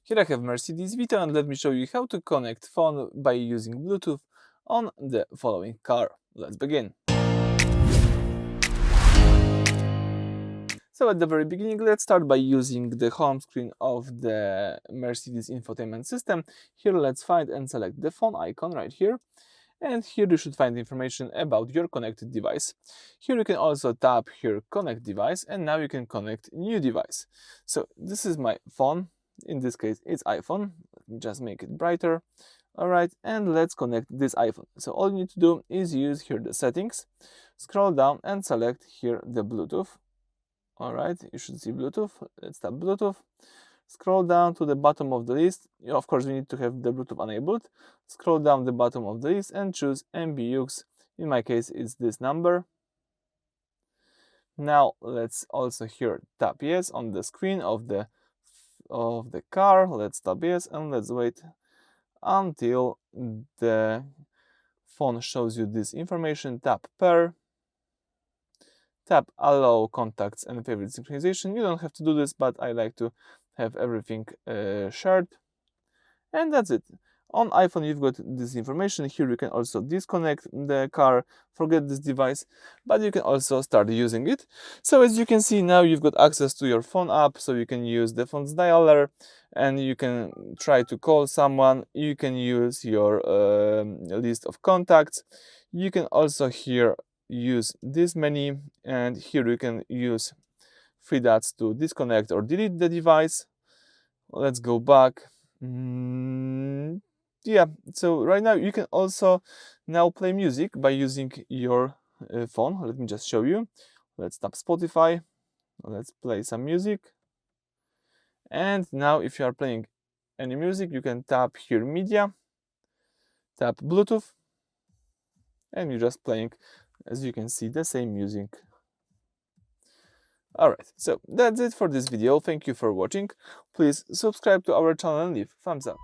Here I have Mercedes Vito, and let me show you how to connect phone by using Bluetooth on the following car. Let's begin. So at the very beginning, let's start by using the home screen of the Mercedes infotainment system. Here let's find and select the phone icon right here. And here you should find information about your connected device. Here you can also tap here connect device, and now you can connect new device. So this is my phone. In this case, it's iPhone. Let me just make it brighter. All right, and let's connect this iPhone. So all you need to do is use here the settings, scroll down and select here the Bluetooth. All right, you should see Bluetooth. Let's tap Bluetooth. Scroll down to the bottom of the list. Of course, we need to have the Bluetooth enabled. Scroll down the bottom of the list and choose MBUX. In my case, it's this number. Now let's also here tap yes on the screen of the car. Let's tap yes and let's wait until the phone shows you this information. Tap pair. Tap allow contacts and favorite synchronization. You don't have to do this, but I like to have everything shared. And that's it. On iPhone, you've got this information. Here you can also disconnect the car, forget this device, but you can also start using it. So as you can see now, you've got access to your phone app, so you can use the phone's dialer, and you can try to call someone. You can use your list of contacts. You can also here use this menu, and here you can use 3 dots to disconnect or delete the device. Let's go back. Yeah, so right now you can also now play music by using your phone. Let me just show you. Let's tap Spotify. Let's play some music. And now if you are playing any music, you can tap here media, tap Bluetooth, and you're just playing, as you can see, the same music. Alright, so that's it for this video. Thank you for watching. Please subscribe to our channel and leave thumbs up.